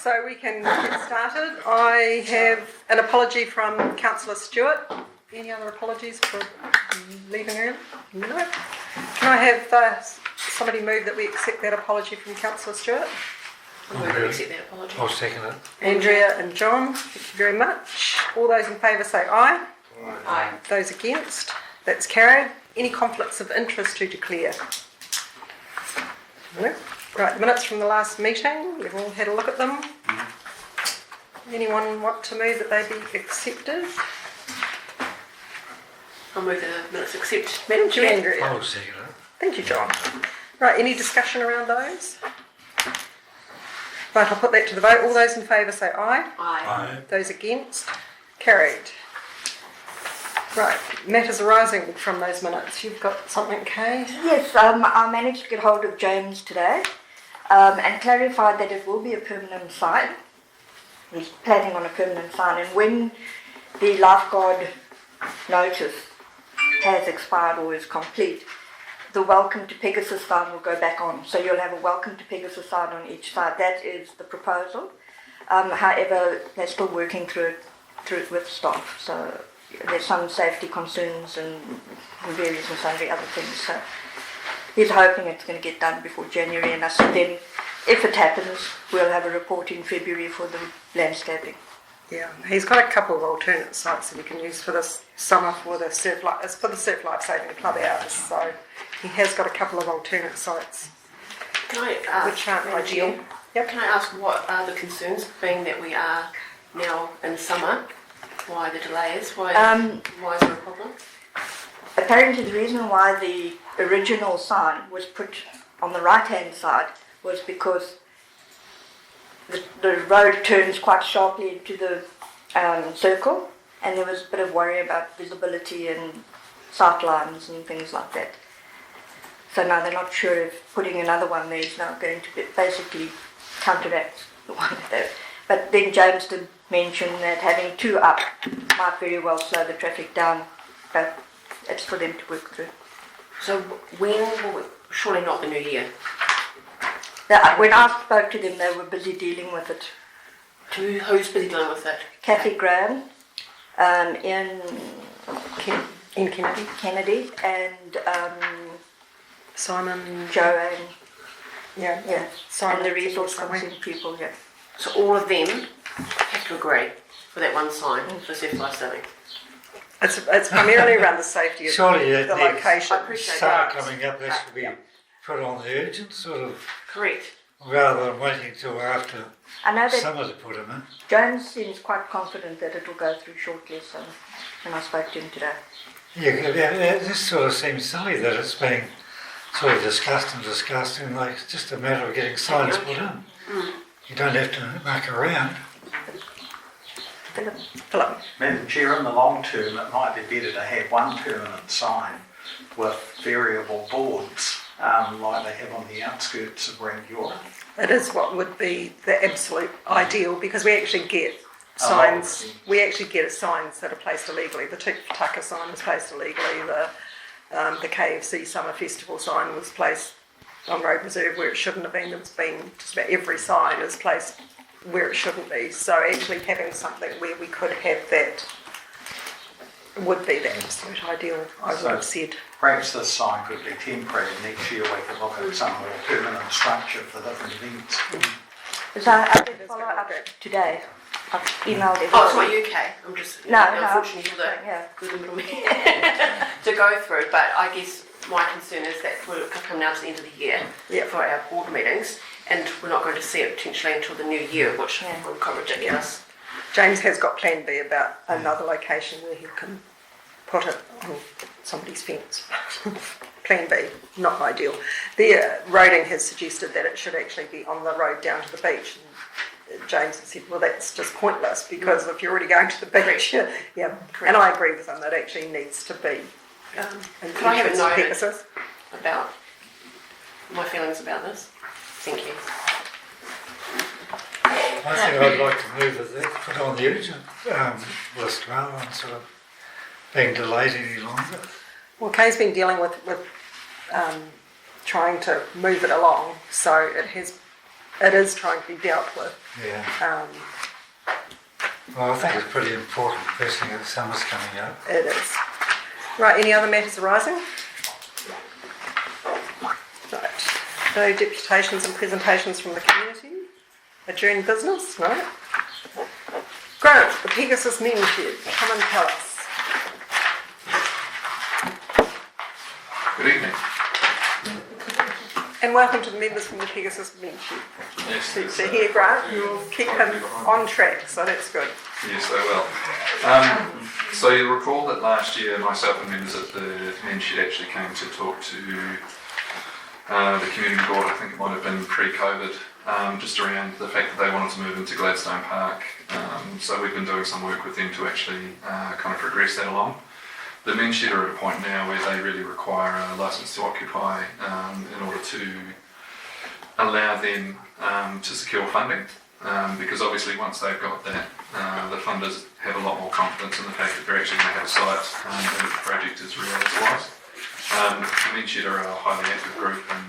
so we can get started. I have an apology from Councillor Stewart. Any other apologies for leaving early? No. Can I have somebody move that we accept that apology from Councillor Stewart? I'll second it. Andrea and John, thank you very much. All those in favour say aye. Aye. Those against? That's carried. Any conflicts of interest to declare? No. Right, the minutes from the last meeting, we've all had a look at them. Anyone want to move that they be accepted? I'll move the minutes accept. Thank you, Andrea. I'll second it. Thank you, John. Right, any discussion around those? Right, I'll put that to the vote. All those in favour say aye. Aye. Those against? Carried. Right, matters arising from those minutes. You've got something, Kay? Yes, I managed to get hold of James today and clarified that it will be a permanent sign. He's planning on a permanent sign, and when the lifeguard notice has expired or is complete, the Welcome to Pegasus sign will go back on. So you'll have a Welcome to Pegasus sign on each side. That is the proposal. However, they're still working through it with staff. So there's some safety concerns and various and sundry other things. So he's hoping it's going to get done before January, and I said then, if it happens, we'll have a report in February for the landscaping. Yeah, he's got a couple of alternate sites that he can use for this summer for the surf life. It's for the Surf Life Saving Club hours, so he has got a couple of alternate sites, Can I which aren't ideal. Yep. Can I ask what are the concerns, being that we are now in summer? Why the delay is? Why is there a problem? Apparently the reason why the original sign was put on the right-hand side was because the road turns quite sharply into the circle, and there was a bit of worry about visibility and sight lines and things like that. So now they're not sure if putting another one there is now going to basically counteract the one there. But then James did mention that having two up might very well slow the traffic down, but it's for them to work through. So when will we, surely not the new year? When I spoke to them, they were busy dealing with it. Who's busy dealing with it? Kathy Graham, in Kennedy, and Simon, Joanne, yeah, Simon, and the resource consent people, yeah. So all of them have to agree for that one sign for Surf Life Saving. it's primarily around the safety of Surely the location. I appreciate summer that. coming up, that should be put on the urgent sort of, Correct. rather than waiting till after I know that summer to put them in. Jones seems quite confident that it will go through shortly, so when I spoke to him today. Yeah, this sort of seems silly that it's being sort of discussed, and like it's just a matter of getting signs put in. You don't have to muck around. Philip. Madam Chair, in the long term, it might be better to have one permanent sign with variable boards, like they have on the outskirts of Rangiora. It is what would be the absolute ideal, because we actually get signs. We actually get signs that are placed illegally. The Tukataka sign was placed illegally. The KFC Summer Festival sign was placed on Road Reserve where it shouldn't have been. It's been just about every sign is placed where it shouldn't be. So actually having something where we could have that would be the absolute ideal, I would have said. Perhaps this sign could be temporary. Next year we could look at some more permanent structure for different events. So I did follow up today. I've emailed everybody. Oh, it's not UK. I'm just unfortunately yeah. good middleman to go through. But I guess my concern is that we're coming now to the end of the year for our board meetings, and we're not going to see it potentially until the new year, which would be quite ridiculous. James has got plan B about another location where he can put it on somebody's fence. Plan B, not ideal. The roading has suggested that it should actually be on the road down to the beach. And James has said, well, that's just pointless, because if you're already going to the beach, and I agree with him that it actually needs to be. Can I have a note about my feelings about this? Thank you. I think I'd like to move it, put on the urgent list rather than sort of being delayed any longer. Well, Kay's been dealing with trying to move it along, so it has it is trying to be dealt with. Yeah. Well, I think it's pretty important, especially that summer's coming up. It is. Right, any other matters arising? Right, no deputations and presentations from the community. Adjourned business, right? Grant, the Pegasus men shed, come and tell us. Good evening. And welcome to the members from the Pegasus men shed. Yes, So here, Grant, you'll keep him on track, so that's good. yes, they will. So you'll recall that last year myself and members of the men shed actually came to talk to the community board. I think it might have been pre-COVID, just around the fact that they wanted to move into Gladstone Park. So we've been doing some work with them to actually kind of progress that along. The men shed are at a point now where they really require a licence to occupy in order to allow them to secure funding, because obviously once they've got that, the funders have a lot more confidence in the fact that they're actually going to have a site and that the project is realised. The men shed are a highly active group, and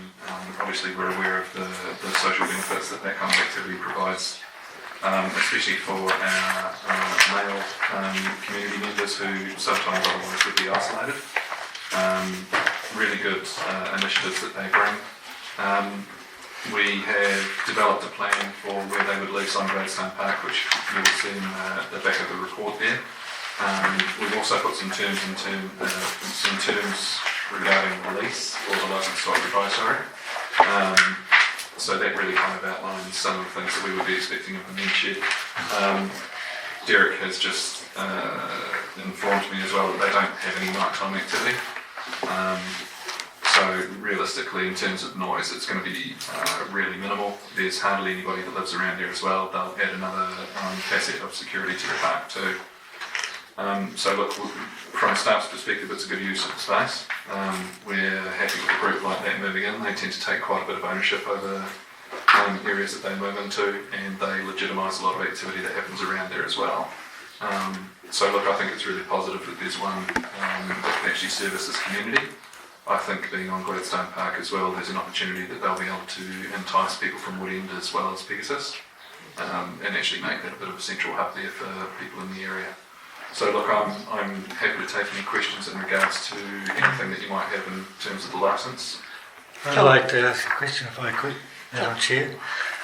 obviously we're aware of the social benefits that kind of activity provides, especially for our male community members who sometimes otherwise would be isolated. Really good initiatives that they bring. We have developed a plan for where they would lease on Gladstone Park, which you'll see in the back of the report there. We've also put some terms regarding the lease, or the licence to occupy, sorry. So that really kind of outlines some of the things that we would be expecting of the men shed. Derek has just informed me as well that they don't have any nighttime activity. So realistically, in terms of noise, it's going to be really minimal. There's hardly anybody that lives around there as well. They'll add another facet of security to the park too. So look, from staff's perspective, it's a good use of the space. We're happy with a group like that moving in. They tend to take quite a bit of ownership over areas that they move into, and they legitimise a lot of activity that happens around there as well. So look, I think it's really positive that there's one that can actually service this community. I think being on Gladstone Park as well, there's an opportunity that they'll be able to entice people from Woodend as well as Pegasus, and actually make that a bit of a central hub there for people in the area. So look, I'm happy to take any questions in regards to anything that you might have in terms of the licence. I'd like to ask a question if I could, Madam Chair.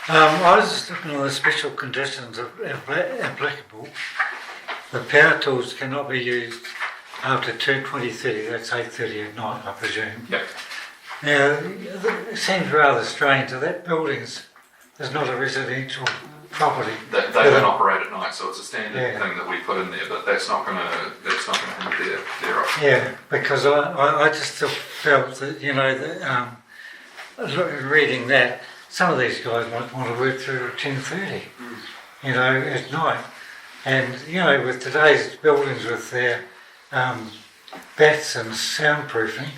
I was just looking at the special conditions applicable. The power tools cannot be used after 20:30, that's 8:30 at night, I presume. Yep. Now, it seems rather strange that building's is not a residential property. They don't operate at night, so it's a standard thing that we put in there, but that's not going to hinder their operation. Yeah, because I just felt that, you know, that, reading that, some of these guys might want to work through at 10:30, you know, at night. And, you know, with today's buildings with their baths and soundproofing,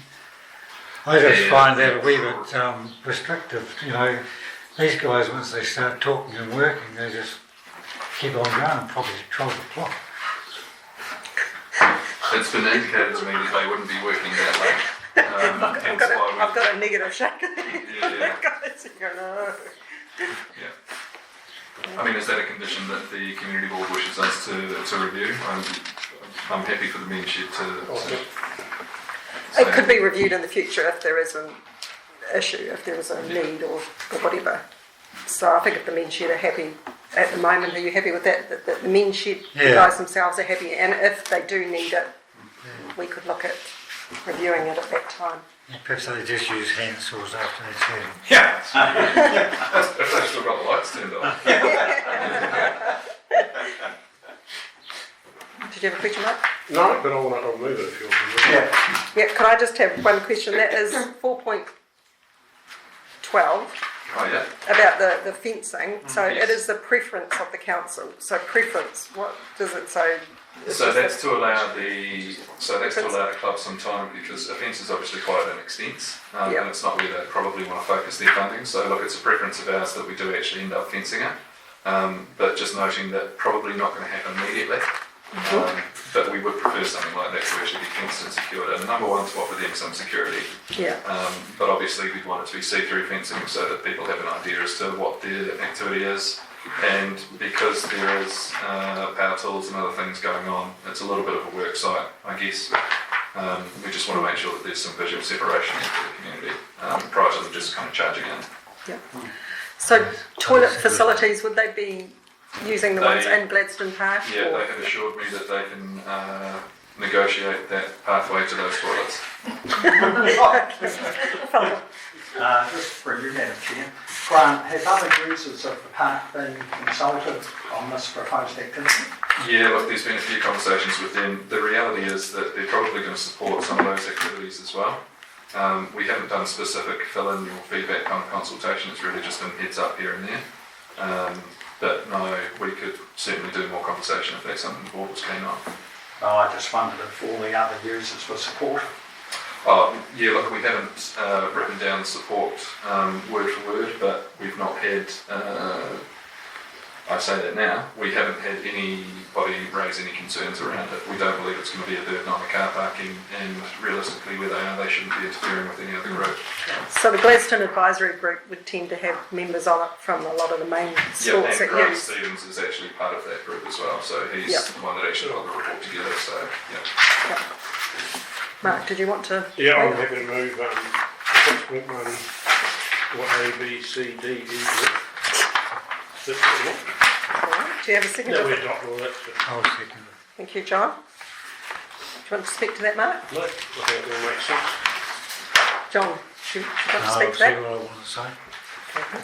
I just find that a wee bit restrictive, you know. These guys, once they start talking and working, they just keep on going, probably 12 o'clock. It's been indicated to me that they wouldn't be working that late. I've got a negative shake. Yeah. I mean, is that a condition that the community board wishes us to review? I'm happy for the men shed to It could be reviewed in the future if there is an issue, if there is a need or whatever. So I think if the men shed are happy at the moment, are you happy with that? That the men shed guys themselves are happy, and if they do need it, we could look at reviewing it at that time. Perhaps they just use hand saws after they turn. Yeah. If they've still got the lights turned on. Did you have a question, Mike? No, but I'll move it if you want to move it. Yeah, could I just have one question? That is 4.12 Oh yeah. about the fencing. So Yes. it is the preference of the council. So preference, what does it say? So that's to allow the club some time, because a fence is obviously quite an expense, and it's not where they probably want to focus their funding. So look, it's a preference of ours that we do actually end up fencing it, but just noting that probably not going to happen immediately. But we would prefer something like that to actually be fenced and secured. And number one, to offer them some security. Yeah. But obviously we'd want it to be see-through fencing so that people have an idea as to what their activity is. And because there is power tools and other things going on, it's a little bit of a work site, I guess. We just want to make sure that there's some visual separation for the community prior to them just kind of charging in. Yeah. So toilet facilities, would they be using the ones in Gladstone Park? Yeah, they have assured me that they can negotiate that pathway to those toilets. Just for you, Madam Chair. Grant, have other users of the park been consulted on this proposed activity? Yeah, look, there's been a few conversations with them. The reality is that they're probably going to support some of those activities as well. We haven't done specific fill-in or feedback kind of consultation. It's really just been heads up here and there. But no, we could certainly do more conversation if that's something the board was keen on. Oh, I just wondered if all the other users were supportive. Oh, yeah, look, we haven't written down support word for word, but we've not had, I say that now, we haven't had anybody raise any concerns around it. We don't believe it's going to be a burden on the car parking, and realistically where they are, they shouldn't be interfering with any other group. So the Gladstone Advisory Group would tend to have members on it from a lot of the main sports and that Craig use. Stevens is actually part of that group as well, so he's the one that actually put the report together, so yeah. Yep. Mark, did you want to? Yeah, I'm happy to move 6.1, what A, B, C, D, E, F. Do you have a second? No, we adopt all that stuff. I'll second it. Thank you, John. Do you want to speak to that, Mark? No, I think it all makes sense. John, do you want to I'll speak to say that? what I want to say. Okay.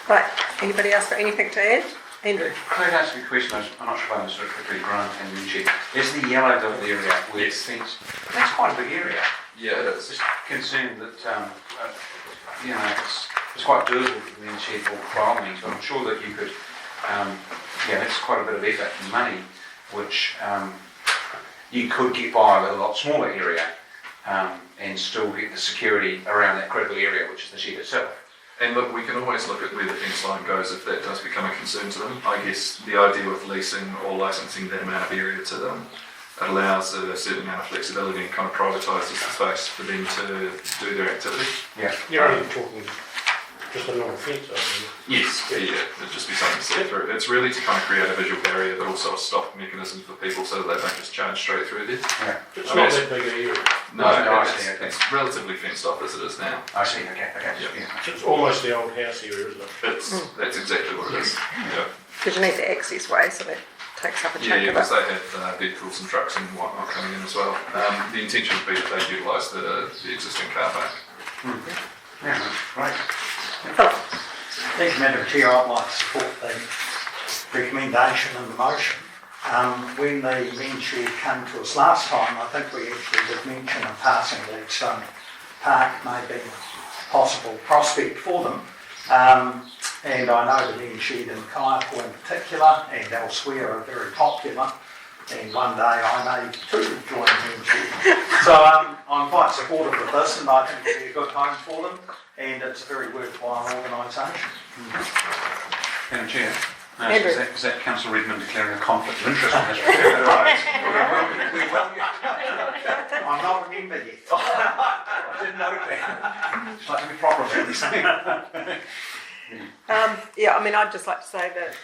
Right, anybody else got anything to add? Andrew? Can I ask you a question? I'm not sure if I understood correctly, Grant and Minchie. Is the yellow dotted area where it's fenced? That's quite a big area. Yeah, it is. Just concerned that, it's quite doable for the Minchie or trial means, but I'm sure that you could, that's quite a bit of effort and money, which you could get by with a lot smaller area and still get the security around that critical area, which is the shed itself. And look, we can always look at where the fence line goes if that does become a concern to them. I guess the idea with leasing or licensing that amount of area to them, it allows a certain amount of flexibility and kind of privatises the space for them to do their activity. Yeah. You're only talking just a normal fence, I think. Yes, yeah, it'd just be something to see through. It's really to kind of create a visual barrier, but also a stop mechanism for people so that they don't just charge straight through there. Yeah. It's not that big an area. No, I see, okay. it's relatively fenced off as it is now. I see, okay. It's almost the old house area, isn't it? That's exactly what it is. Yeah, Because you need the access way, so that takes up a chunk of because it. they have vehicles and trucks and whatnot coming in as well. The intention would be that they utilise the existing car park. Yeah, right. Philip? Thank you, Madam Chair. I'd like to support the recommendation and the motion. When the Minchie came to us last time, I think we actually did mention in passing Gladstone Park may be a possible prospect for them. And I know the Minchie in Kaiapoi in particular and elsewhere are very popular. And one day I may too join Minchie. So I'm quite supportive of this, and I think it'll be a good home for them, and it's a very worthwhile organisation. Madam Chair, Andrew. is that Councillor Redmond declaring a conflict of interest on this? I'm not a member yet. I didn't know that. Just like to be proper about this thing. I'd just like to say that,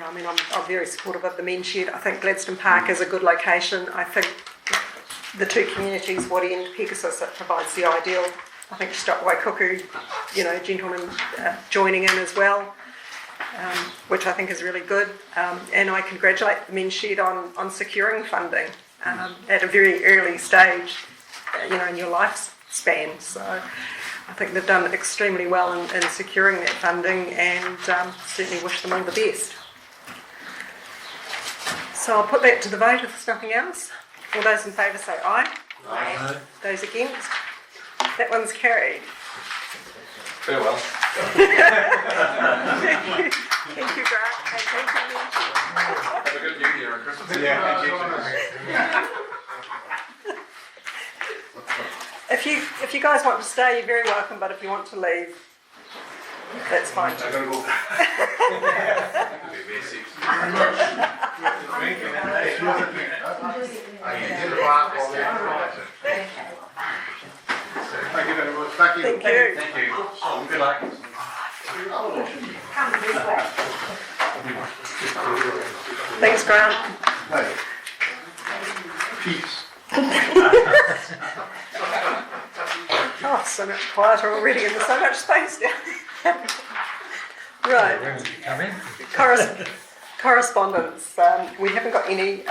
I'm very supportive of the men's shed. I think Gladstone Park is a good location. I think the two communities, Woodend, Pegasus, it provides the ideal. I think Stop Waikuku, gentlemen joining in as well, which I think is really good. And I congratulate the men's shed on securing funding at a very early stage, in your lifespan. So I think they've done extremely well in securing that funding, and certainly wish them all the best. So I'll put that to the vote if there's nothing else. All those in favour say aye. Aye. Those against? That one's carried. Farewell. Thank you, Grant, and thank you, Mitch. Have a good New Year and Christmas. If you guys want to stay, you're very welcome, but if you want to leave, that's fine too. It'll be messy. Thanks, Grant. Hey. Peace. Oh, so much quieter already, and there's so much space down there. Right. When did you come in? Correspondence. We haven't got any.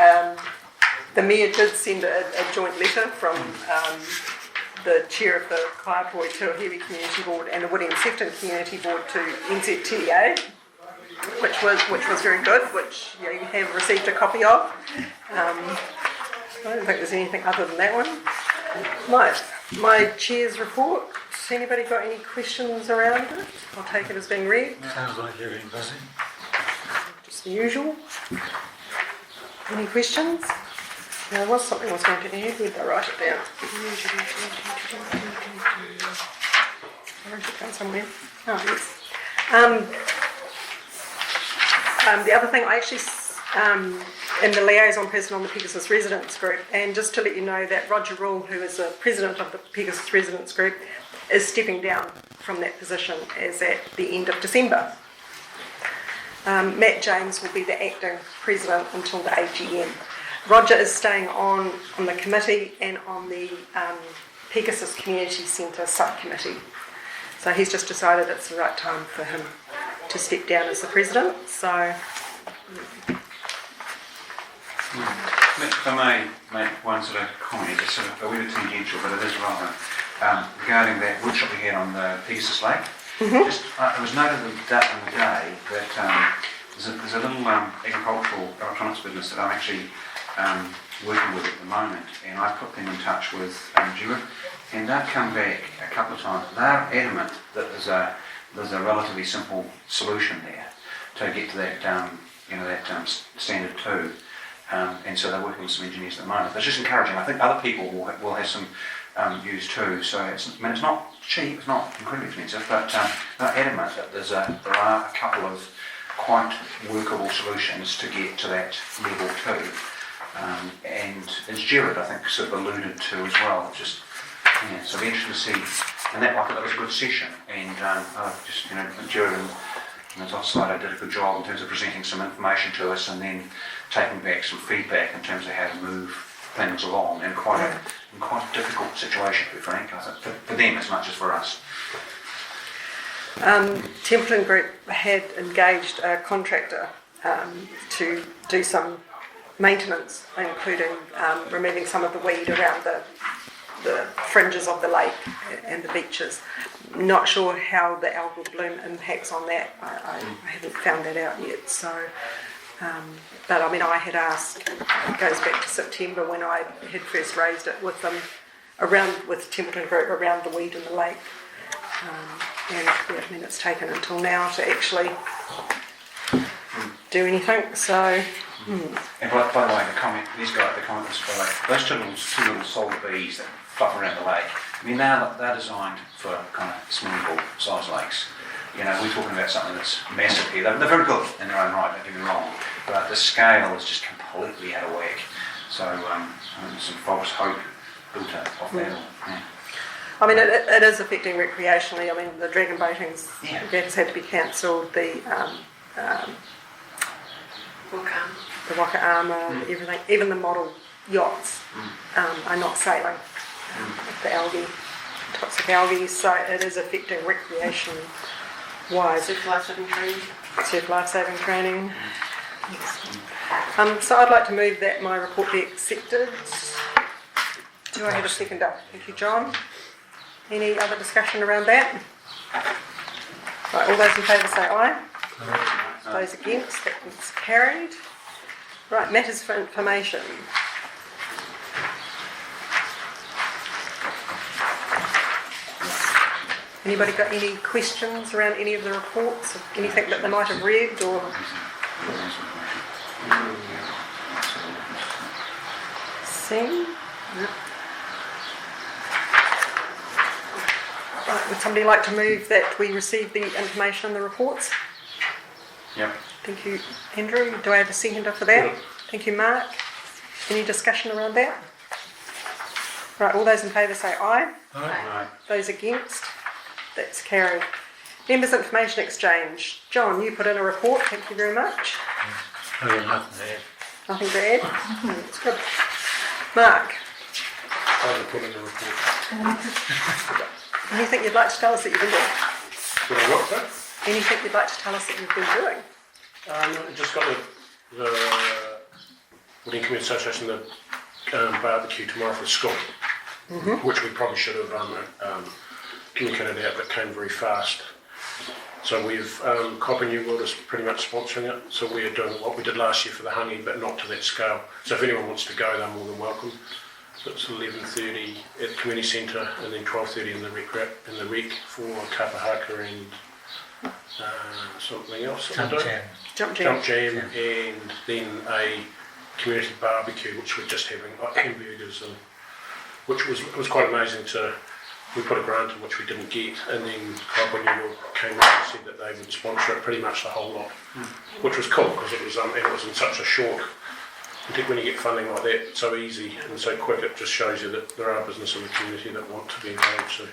The Mayor did send a joint letter from the chair of the Kaiapoi Tuahiwi Community Board and the Woodend-Sefton Community Board to NZTA, which was very good, which you have received a copy of. I don't think there's anything other than that one. My chair's report. Has anybody got any questions around it? I'll take it as being read. Sounds like you've been busy. Just the usual. Any questions? There was something I was going to add. We'd better write it down. I wrote it down somewhere. Oh, yes. The other thing, I actually am the liaison person on the Pegasus Residents Group, and just to let you know that Roger Rule, who is the president of the Pegasus Residents Group, is stepping down from that position as at the end of December. Matt James will be the acting president until the AGM. Roger is staying on the committee and on the Pegasus Community Centre subcommittee. So he's just decided it's the right time for him to step down as the president. So. If I may make one sort of comment, it's sort of a wee bit tangential, but it is relevant, regarding that workshop we had on the Pegasus Lake. Mm-hmm. Just, it was noted in the day that there's a little agricultural electronics business that I'm actually working with at the moment, and I put them in touch with Jewett, and they've come back a couple of times. They're adamant that there's a relatively simple solution there to get to that standard 2. And so they're working with some engineers at the moment. It's just encouraging. I think other people will have some views too. So it's not cheap, it's not incredibly expensive, but they're adamant that there are a couple of quite workable solutions to get to that level 2. And as Jared, I think, sort of alluded to as well. So it'll be interesting to see. And that was a good session. And Jared and his offside did a good job in terms of presenting some information to us and then taking back some feedback in terms of how to move things along in quite a difficult situation, to be frank, I think, for them as much as for us. Templeton Group had engaged a contractor to do some maintenance, including removing some of the weed around the fringes of the lake and the beaches. Not sure how the algal bloom impacts on that. I haven't found that out yet. So, but I mean, I had asked. It goes back to September when I had first raised it with them with Templeton Group around the weed in the lake. It's taken until now to actually do anything. So. And by the way, the comment was those two little solar bees that fluff around the lake. I mean, they're designed for kind of swimmable size lakes. We're talking about something that's massive here. They're very good in their own right, don't get me wrong, but the scale is just completely out of whack. So there's some false hope built off that. Yeah. I mean, it is affecting recreationally. I mean, the dragon boating's has had to be cancelled. The Waka Armour, everything, even the model yachts are not sailing with the algae, toxic algae, so it is affecting recreation-wise. Surf life-saving training. Surf life-saving training. Yes. So I'd like to move that my report be accepted. Do I have a seconder? Thank you, John. Any other discussion around that? Right, all those in favour say aye. Those against, that is carried. Right, matters for information. Anybody got any questions around any of the reports, or anything that they might have read, or? See? Right, would somebody like to move that we receive the information in the reports? Yep. Thank you, Andrew. Do I have a seconder for that? Yep. Thank you, Mark. Any discussion around that? Right, all those in favour say aye. Aye. Those against? That's carried. Members' information exchange. John, you put in a report. Thank you very much. I got nothing to add. Nothing to add? That's good. Mark, I would put in a report. anything you'd like to tell us that you've been doing? Did I what, sir? Anything you'd like to tell us that you've been doing? Just got the Woodend Community Association the barbecue tomorrow for school, which we probably should have communicated out, but came very fast. So we've Copper New World is pretty much sponsoring it. So we're doing what we did last year for the honey, but not to that scale. So if anyone wants to go, they're more than welcome. So it's 11:30 at the community centre, and then 12:30 in the rec for kapahaka and something else. Jump Jam, and then a community barbecue, which we're just having hamburgers, and which was quite amazing we put a grant in which we didn't get, and then Copper New World came in and said that they would sponsor it pretty much the whole lot, which was cool because it was in such a short. I think when you get funding like that so easy and so quick, it just shows you that there are businesses in the community that want to be engaged.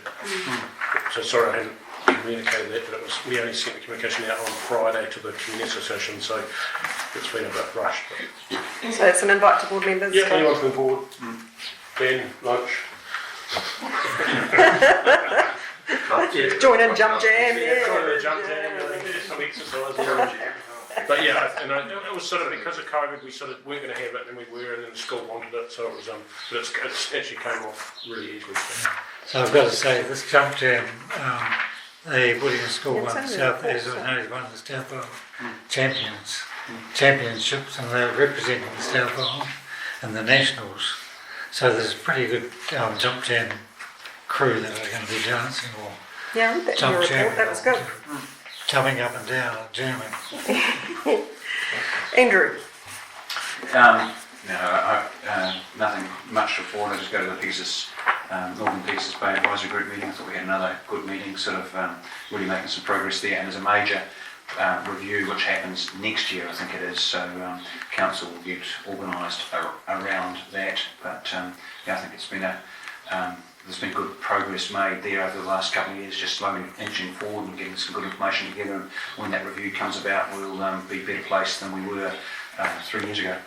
So sorry I hadn't communicated that, but we only sent the communication out on Friday to the community association, so it's been a bit rushed. But. So it's an invite to board members? Yeah, anyone from the board. Ben, lunch. Join in Jump Jam. Join in the Jump Jam, do some exercise. But yeah, and it was sort of because of COVID, we sort of weren't going to have it, and we were, and then the school wanted it, so it was. But it's actually came off really easily. So I've got to say, this Jump Jam, the Woodend School won the South, as I know, one of the South Island championships, and they're representing the South Island and the Nationals. So there's a pretty good Jump Jam crew that are going to be dancing or Yeah, I read that in your report. That was good. Jumping up and down and jamming. Andrew. Nothing much to report. I just go to the Pegasus, Northern Pegasus Bay Advisory Group meeting. I thought we had another good meeting, sort of really making some progress there. And there's a major review which happens next year, I think it is. So council will get organised around that. But I think it's been there's been good progress made there over the last couple of years, just slowly inching forward and getting some good information together. And when that review comes about, we'll be better placed than we were 3 years ago.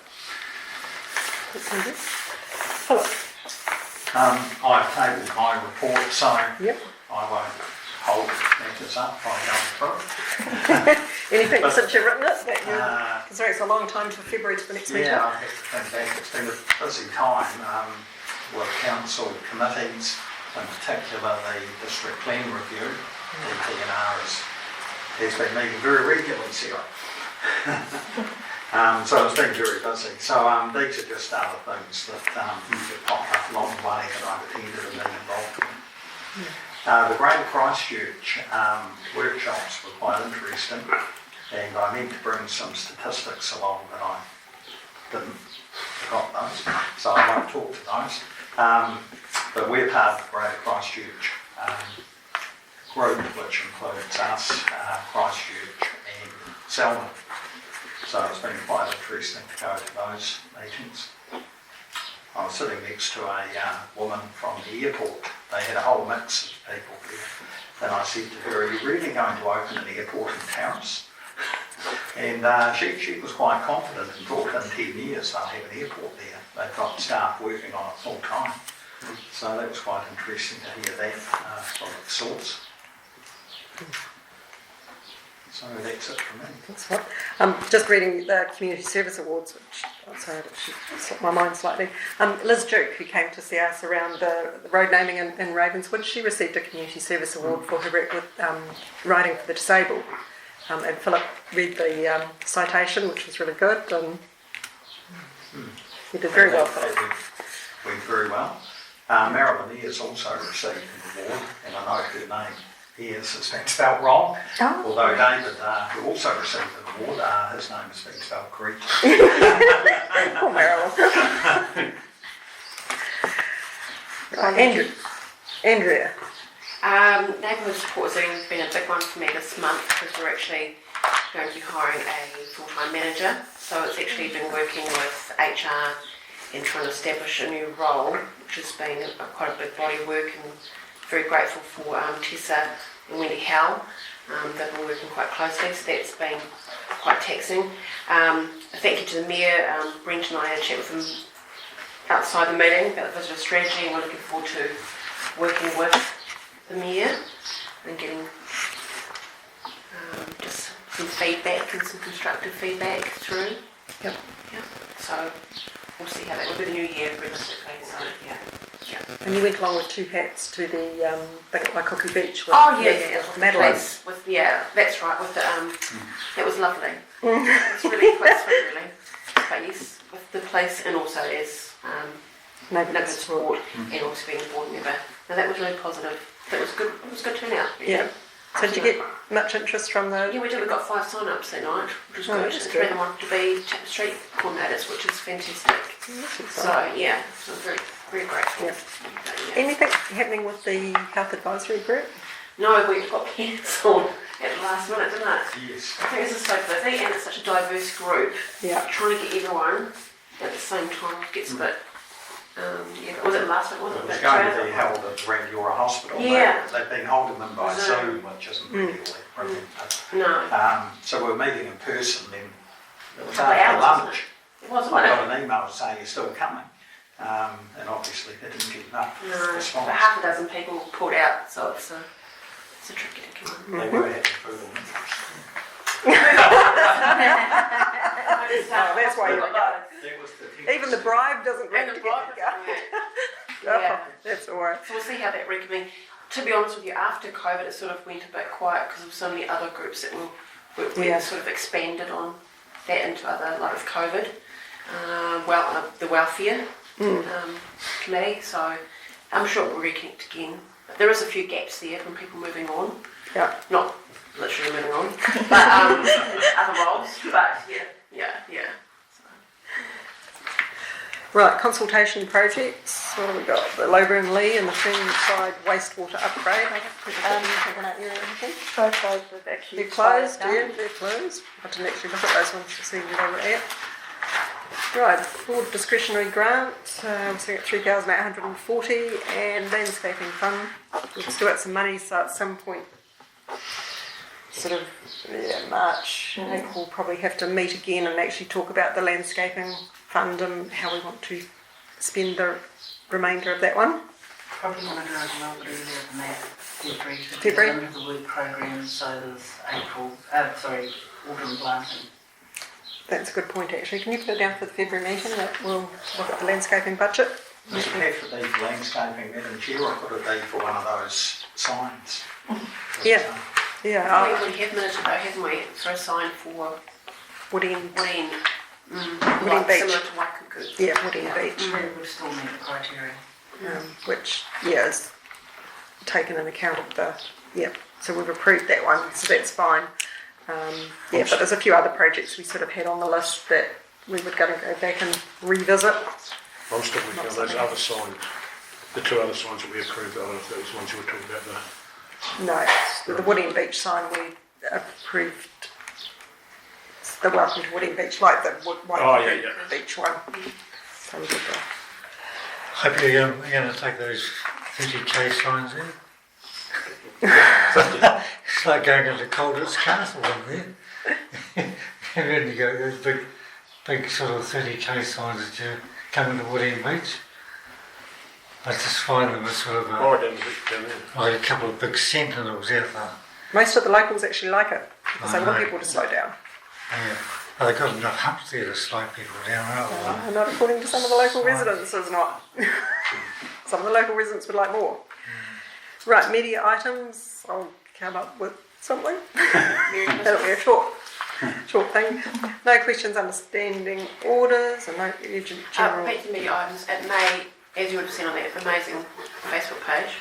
Philip. I've tabled my report, so Yep. I won't hold matters up by going through. Anything since you've written it that you considering it's a long time to February to the next meeting? Yeah, I have to think back. It's been a busy time with council committees, in particular the district plan review. DPNR has been meeting very regularly, Sarah. So it's been very busy. So these are just other things that have popped up along the way that I've attended and been involved in. The Greater Christchurch workshops were quite interesting, and I meant to bring some statistics along, but I didn't. Forgot those, so I won't talk to those. But we're part of the Greater Christchurch group, which includes us, Christchurch and Selwyn. So it's been quite interesting to go to those meetings. I was sitting next to a woman from the airport. They had a whole mix of people there. And I said to her, "Are you really going to open an airport in Terrace?" And she was quite confident and thought in 10 years they'll have an airport there. They've got staff working on it full time. So that was quite interesting to hear that from its source. So that's it from me. That's what. Just reading the Community Service Awards, which sorry, it slipped my mind slightly. Liz Duke, who came to see us around the road naming in Ravenswood, she received a Community Service Award for her work with writing for the disabled. And Philip read the citation, which was really good, and he did very well, Philip. Went very well. Marilyn Ayres also received an award, and I know her name Ayres has been spelt wrong, although David, who also received an award, his name has been spelt correctly. Poor Marilyn. Andrea. Neighbourhood support has been a big one for me this month because we're actually going to be hiring a full-time manager. So it's actually been working with HR and trying to establish a new role, which has been quite a big body of work, and very grateful for Tessa and Wendy Howe They've been working quite closely, so that's been quite taxing. Thank you to the Mayor. Brent and I had a chat with him outside the meeting about the visitor strategy, and we're looking forward to working with the Mayor and getting just some feedback and some constructive feedback through. Yep. So we'll see how that will be the new year realistically. So yeah. And you went along with 2 hats to the Waikiki Beach with Madeline. That's right. With the that was lovely. It's really quite sweet, really. But yes, with the place and also as neighbourhood support and also being a board member. Now that was really positive. That was good. It was a good turnout. Yeah. So did you get much interest from the? Yeah, we did. We got 5 sign-ups that night, which was good. And 3 of them wanted to be chapter street coordinators, which is fantastic. So yeah, so very, very grateful. Yeah. Anything happening with the health advisory group? No, we got cancelled at the last minute, didn't it? Yes. I think this is so busy and it's such a diverse group. Yeah. Trying to get everyone at the same time gets a bit. Was it last week? It was going to be held at Rangiora Hospital. Yeah. They've been holding them by Zoom, which isn't really brilliant. No. So we're meeting in person then. It was Couple of after hours, lunch. It wasn't, I was got an email saying you're still coming. And obviously they didn't get enough it? No. response. But half a dozen people pulled out, so it's a tricky to come on. They were having food on them. That's why you got That was the even the bribe doesn't And work. the bribe is Yeah, that's all right. So we'll see how that recommend. To be honest with you, after COVID, it sort of went a bit quiet because of so many other groups that we sort of expanded on that into other, like with COVID. The welfare committee, so I'm sure we'll reconnect again. But there is a few gaps there from people moving on. Yeah. Not literally moving on, but other roles. But yeah. Right, consultation projects. What have we got? The Loburn Lee and the Fernside wastewater upgrade. I don't think there's anything out here or anything. Both those have actually They're closed, expired now. they're closed. I didn't actually look at those ones to see where they were at. Right, board discretionary grant, we're sitting at 3,840 and landscaping fund. We've still got some money, so at some point, March, I think we'll probably have to meet again and actually talk about the landscaping fund and how we want to spend the remainder of that one. Probably want to do it a little bit earlier than that, February, to February? get into the work program, so there's autumn planting. That's a good point actually. Can you put it down for the February meeting that we'll look at the landscaping budget? Does it have to be for landscaping, Madam Chair, or could it be for one of those signs? Yeah. We already have minutes though, haven't we? For a sign for Woodend Woodend Beach. similar to Waikuku. Yeah, Woodend Beach. We would still meet the criteria. Which is taken in account of so we've approved that one, so that's fine. But there's a few other projects we sort of had on the list that we were going to go back and revisit. I'm still looking at those other signs, the 2 other signs that we approved. I don't know if that was the ones you were talking about. No, the Woodend Beach sign we approved. The welcome to Woodend Beach, like the Waikiki Beach one. So we did that. Hopefully you're going to take those 30k signs in. It's like going into Caldert's Castle in there. And then you go those big sort of 30k signs that you come into Woodend Beach. I just find them as sort of like a couple of big sentinels out there. Most of the locals actually like it because they want people to slow down. Yeah. Well, they've got enough humps there to slow people down, haven't they? Not according to some of the local residents, it's not. Some of the local residents would like more. Right, media items. I'll come up with something. That'll be a short thing. No questions, understanding orders, and no urgent general. Back to media items. It may, as you would have seen on that amazing Facebook page,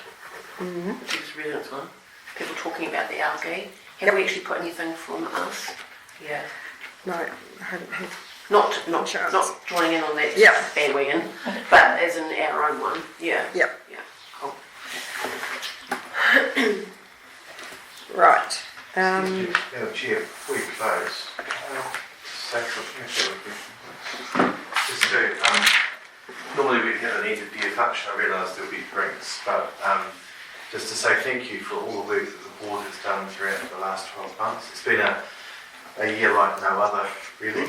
which is residents one, people talking about the algae. Have we actually put anything from us? Yeah. No, I haven't had. Not joining in on that bandwagon, but as in our own one. Yeah. Yep. Yeah. Cool. Right. Madam Chair, before you close, just to, normally we'd have an end of dear touch, I realise there'll be drinks, but just to say thank you for all the work that the the board has done throughout the last 12 months. It's been a year like no other, really.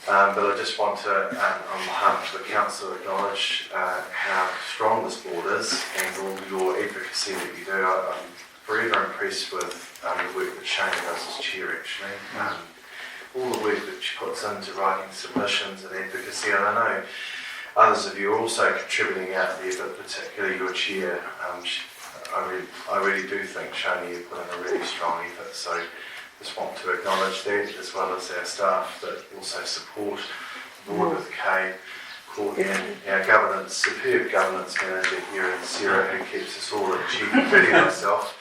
But I just want to, on behalf of the council, acknowledge how strong this board is and all your advocacy that you do. I'm forever impressed with the work that Shane does as chair, actually. All the work that she puts into writing submissions and advocacy, and I know others of you are also contributing out there, but particularly your chair. I really do think, Shane, you put in a really strong effort, so just want to acknowledge that, as well as our staff that also support the board with Kay, Courtney, and our governance, superb governance manager here in Sarah, who keeps us all in check, including myself,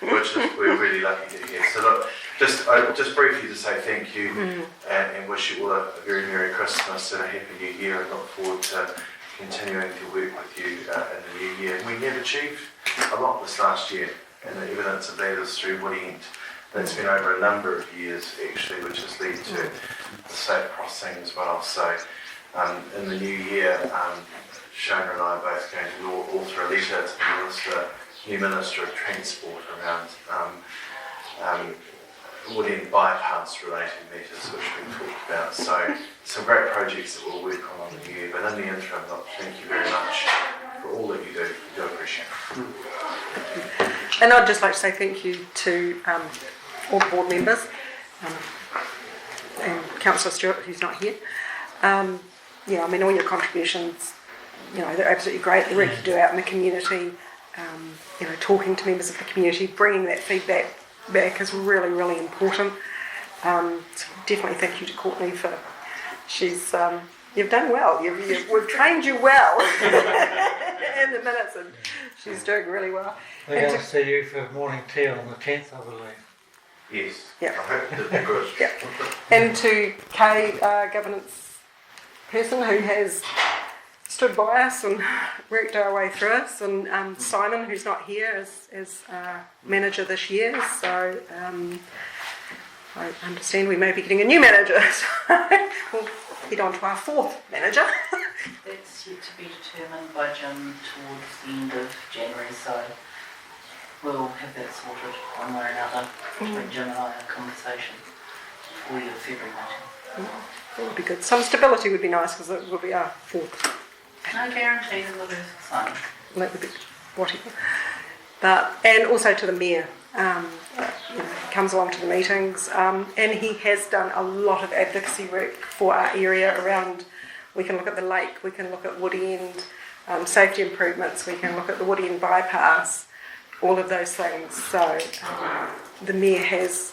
which we're really lucky to hear. So look, just briefly to say thank you and wish you all a very Merry Christmas and a Happy New Year, and look forward to continuing to work with you in the new year. And we have achieved a lot this last year, and the evidence of that is through Woodend. That's been over a number of years actually, which has led to the safe crossing as well. So in the new year, Shona and I are both going to author a letter to the new Minister of Transport around Woodend bypass related matters which we talked about. So some great projects that we'll work on the new year, but in the interim, thank you very much for all that you do. We do appreciate it. And I'd just like to say thank you to all the board members and Councillor Stewart, who's not here. Yeah, I mean, all your contributions, you know, they're absolutely great. The work you do out in the community, you know, talking to members of the community, bringing that feedback back is really, really important. So definitely thank you to Courtney for, you've done well. We've trained you well in the minutes, and she's doing really well. They're going to see you for morning tea on the 10th, I believe. Yes. Yeah. I hope that'll be good. Yeah. And to Kay, governance person who has stood by us and worked our way through us, and Simon, who's not here as manager this year. So I understand we may be getting a new manager. So we'll head on to our fourth manager. That's yet to be determined by Jim towards the end of January, so we'll have that sorted one way or another between Jim and I in conversation for your February meeting. That would be good. Some stability would be nice because it will be our fourth. No guarantee that we'll do the same. That would be whatever. But, and also to the mayor. You know, he comes along to the meetings, and he has done a lot of advocacy work for our area around. We can look at the lake, we can look at Woodend, safety improvements, we can look at the Woodend bypass, all of those things. So the mayor has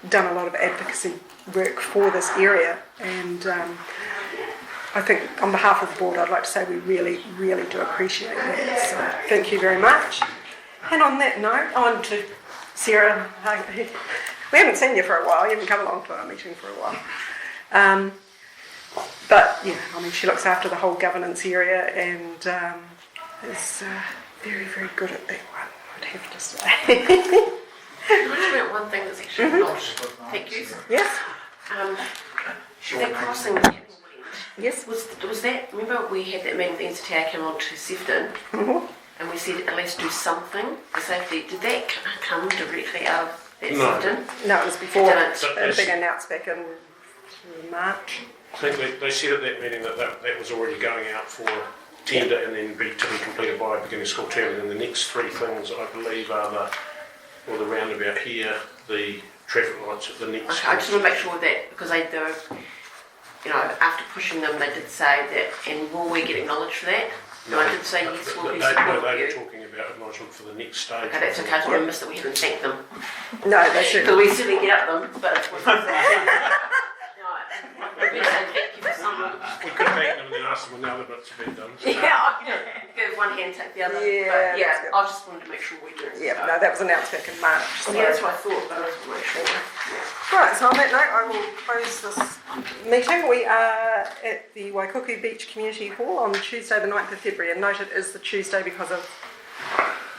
done a lot of advocacy work for this area, and I think on behalf of the board I'd like to say we really, really do appreciate that. So thank you very much. And on that note, on to Sarah. We haven't seen you for a while, you haven't come along to our meeting for a while. But yeah, I mean, she looks after the whole governance area and is very, very good at that one, I'd have to say. Can I just one thing that's actually not? Thank you. Yes. That crossing was happening. Yes. Was that? Remember we had that meeting with the NCTA came on to Sefton, and we said let's do something for safety. Did that come directly out of that Sefton? No, it was before It didn't. a big announcement back in March. I think they said at that meeting that was already going out for tender and then to be completed by beginning of school term. And then the next three things I believe are the roundabout here, the traffic lights at the next. Okay, I just want to make sure that because they do, you know, after pushing them, they did say that, and will we get acknowledged for that? No, I did say yes, we'll be supporting they you. were talking about acknowledgement for the next stage. Okay, that's okay. So I missed that we haven't thanked them. No, they should. Because we certainly get up them, but it's we've been saying thank you for something. We could thank them and then ask them when the other bits have been done. So. Yeah, give one hand, take the other. Yeah, but yeah, that's good. I just wanted to make sure we do. Yeah, no, that was announced back in March. So. Yeah, that's what I thought, but I just want to make sure. Right, so on that note, I will close this meeting. We are at the Waikuku Beach Community Hall on Tuesday the 9th of February, and note it is the Tuesday because of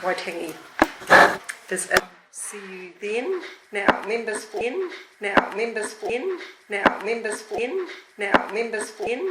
Waitangi is in. See you then. Now members for in. Now members for in. Now members for in. Now members for in.